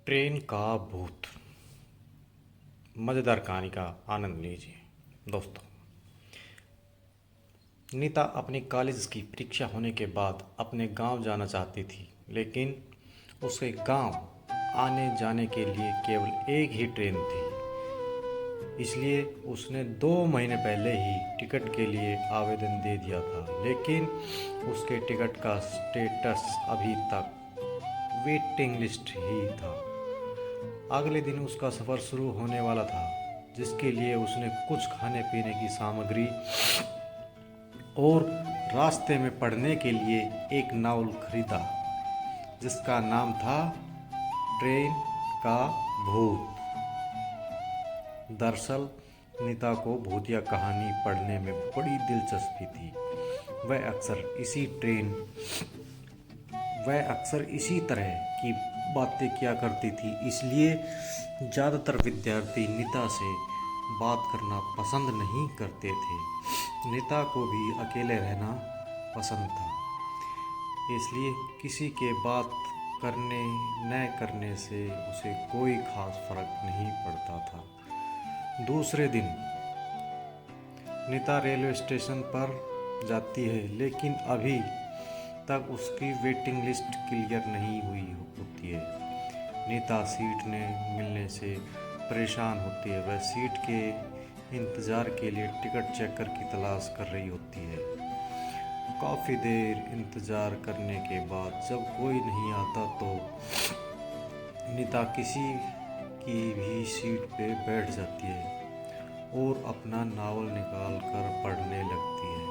Train का भूत। मज़ेदार कहानी का आनंद लीजिए दोस्तों। नीता अपनी कॉलेज की परीक्षा होने के बाद अपने गांव जाना चाहती थी, लेकिन उसके गांव आने जाने के लिए केवल एक ही ट्रेन थी। इसलिए उसने 2 महीने पहले ही टिकट के लिए आवेदन दे दिया था, लेकिन उसके टिकट का स्टेटस अभी तक वेटिंग लिस्ट ही था। अगले दिन उसका सफ़र शुरू होने वाला था, जिसके लिए उसने कुछ खाने पीने की सामग्री और रास्ते में पढ़ने के लिए एक नावल खरीदा, जिसका नाम था ट्रेन का भूत। दरअसल नीता को भूतिया कहानी पढ़ने में बड़ी दिलचस्पी थी। वह अक्सर इसी तरह की बातें किया करती थी, इसलिए ज़्यादातर विद्यार्थी नीता से बात करना पसंद नहीं करते थे। नीता को भी अकेले रहना पसंद था, इसलिए किसी के बात करने न करने से उसे कोई खास फर्क नहीं पड़ता था। दूसरे दिन नीता रेलवे स्टेशन पर जाती है, लेकिन अभी तक उसकी वेटिंग लिस्ट क्लियर नहीं हुई होती है। नीता सीट ने मिलने से परेशान होती है। वह सीट के इंतज़ार के लिए टिकट चेकर की तलाश कर रही होती है। काफ़ी देर इंतज़ार करने के बाद जब कोई नहीं आता तो नीता किसी की भी सीट पे बैठ जाती है और अपना नावल निकाल कर पढ़ने लगती है।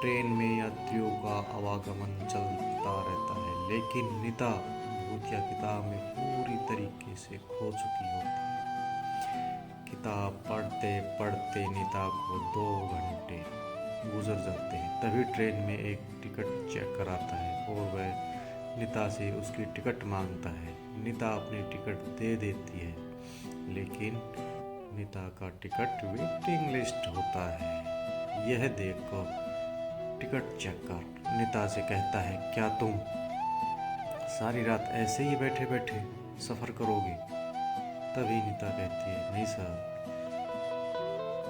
ट्रेन में यात्रियों का आवागमन चलता रहता है, लेकिन नीता भूतिया किताब में पूरी तरीके से खो चुकी होती है। किताब पढ़ते पढ़ते नीता को 2 घंटे गुजर जाते हैं। तभी ट्रेन में एक टिकट चेकर आता है और वह नीता से उसकी टिकट मांगता है। नीता अपनी टिकट दे देती है, लेकिन नीता का टिकट वेटिंग लिस्ट होता है। यह देखकर टिकट चेकर नीता से कहता है, क्या तुम सारी रात ऐसे ही बैठे बैठे सफ़र करोगे? तभी नीता कहती है, नहीं सर,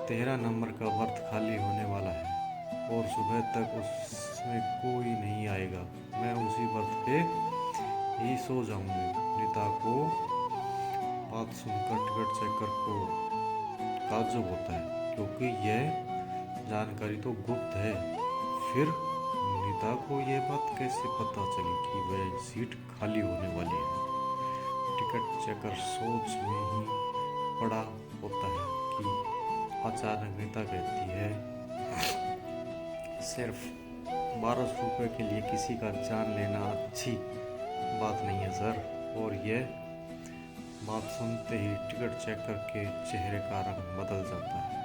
13 नंबर का बर्थ खाली होने वाला है और सुबह तक उसमें कोई नहीं आएगा। मैं उसी बर्थ पे ही सो जाऊंगी। नीता को बात सुनकर टिकट चेकर को ताज्जुब होता है, क्योंकि यह जानकारी तो गुप्त है। फिर नीता को यह बात कैसे पता चली कि वह सीट खाली होने वाली है? टिकट चेकर सोच में ही पड़ा होता है कि अचानक नीता कहती है, सिर्फ 1200 रुपये के लिए किसी का जान लेना अच्छी बात नहीं है सर। और यह बात सुनते ही टिकट चेकर के चेहरे का रंग बदल जाता है।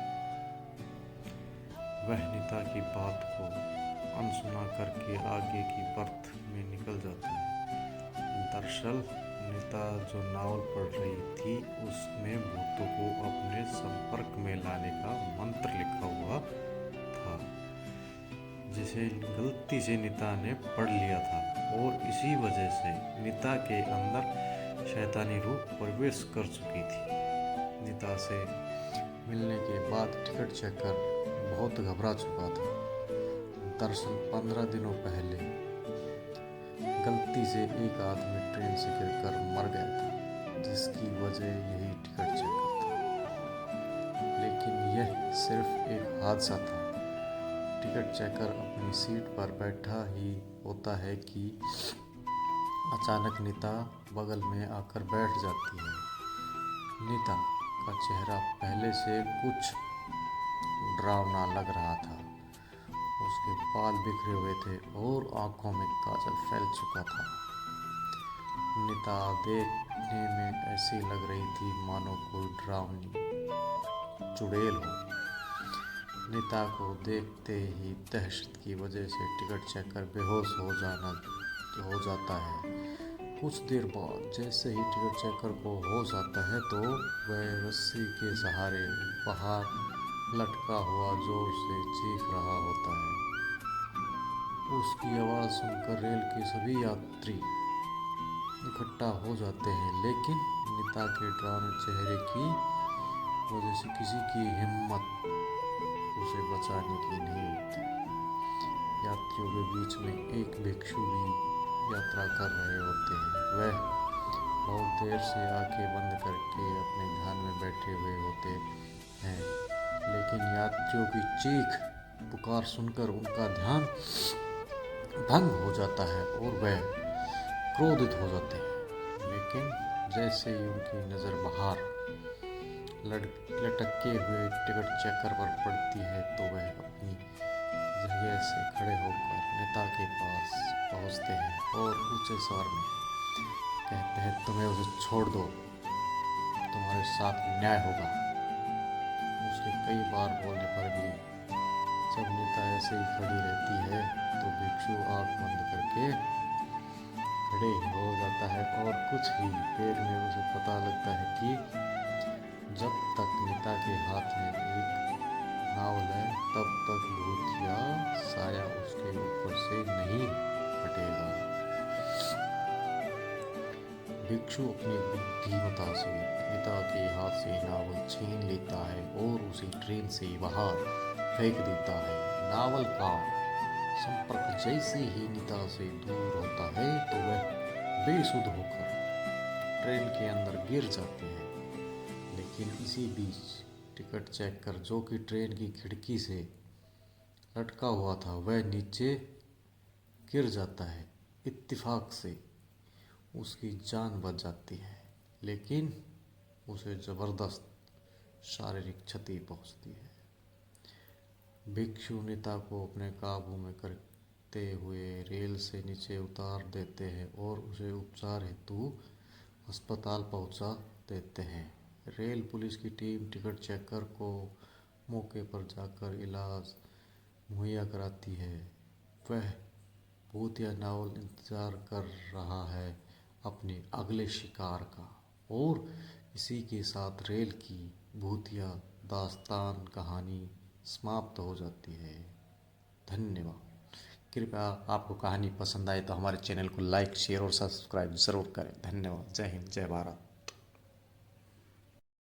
वह नीता की बात को अनसुना करके आगे की बर्थ में निकल जाता है। दरअसल नीता जो नावल पढ़ रही थी, उसमें भूतों को अपने संपर्क में लाने का मंत्र लिखा हुआ था, जिसे गलती से नीता ने पढ़ लिया था और इसी वजह से नीता के अंदर शैतानी रूप प्रवेश कर चुकी थी। नीता से मिलने के बाद टिकट चेकर बहुत घबरा चुका था। दरअसल 15 दिनों पहले गलती से एक आदमी ट्रेन से गिरकर मर गया था, जिसकी वजह यही टिकट चेकर था। लेकिन यह सिर्फ एक हादसा था। टिकट चेकर अपनी सीट पर बैठा ही होता है कि अचानक नीता बगल में आकर बैठ जाती है। नीता का चेहरा पहले से कुछ डरावना लग रहा था। उसके बाल बिखरे हुए थे और आंखों में काजल फैल चुका था। नीता देखने में ऐसी लग रही थी मानो कोई डरावनी चुड़ैल हो। नीता को देखते ही दहशत की वजह से टिकट चेकर बेहोश हो जाता है। कुछ देर बाद जैसे ही टिकट चेकर को होश आता है तो वह रस्सी के सहारे बाहर लटका हुआ जोर से चीख रहा होता है। उसकी आवाज़ सुनकर रेल के सभी यात्री इकट्ठा हो जाते हैं, लेकिन नीता के डरावने चेहरे की वजह से किसी की हिम्मत उसे बचाने की नहीं होती। यात्रियों के बीच में एक भिक्षु भी यात्रा कर रहे होते हैं। वह बहुत देर से आंखें बंद करके अपने ध्यान में बैठे हुए होते हैं, लेकिन यात्रियों की चीख पुकार सुनकर उनका ध्यान भंग हो जाता है और वह क्रोधित हो जाते हैं। लेकिन जैसे ही उनकी नज़र बाहर लटके हुए टिकट चेकर पर पड़ती है तो वह अपनी जगह से खड़े होकर नेता के पास पहुंचते हैं और ऊंचे स्वर में कहते हैं, तुम्हें उसे छोड़ दो, तुम्हारे साथ न्याय होगा। उसके कई बार बोलने पर भी जब नेता ऐसे ही खड़ी रहती है तो भिक्षु आँख बंद करके खड़े हो जाता है और कुछ ही देर में उसे पता लगता है कि जब तक नेता के हाथ में एक नावल है तब तक भूतिया साया उसके ऊपर से नहीं हटेगा। भिक्षु अपनी बुद्धिमत्ता से नेता के हाथ से नावल छीन लेता है और उसे ट्रेन से बाहर फेंक देता है। नावल का संपर्क जैसे ही नेता से दूर होता है तो वह बेसुध होकर ट्रेन के अंदर गिर जाते हैं। लेकिन इसी बीच टिकट चेकर जो कि ट्रेन की खिड़की से लटका हुआ था वह नीचे गिर जाता है। इत्तेफाक से उसकी जान बच जाती है, लेकिन उसे ज़बरदस्त शारीरिक क्षति पहुंचती है। भिक्षु नेता को अपने काबू में करते हुए रेल से नीचे उतार देते हैं और उसे उपचार हेतु अस्पताल पहुंचा देते हैं। रेल पुलिस की टीम टिकट चेकर को मौके पर जाकर इलाज मुहैया कराती है। वह भूतिया नावल इंतज़ार कर रहा है अपने अगले शिकार का। और इसी के साथ रेल की भूतिया दास्तान कहानी समाप्त हो जाती है। धन्यवाद। कृपया आपको कहानी पसंद आए तो हमारे चैनल को लाइक, शेयर और सब्सक्राइब ज़रूर करें। धन्यवाद। जय हिंद, जय भारत।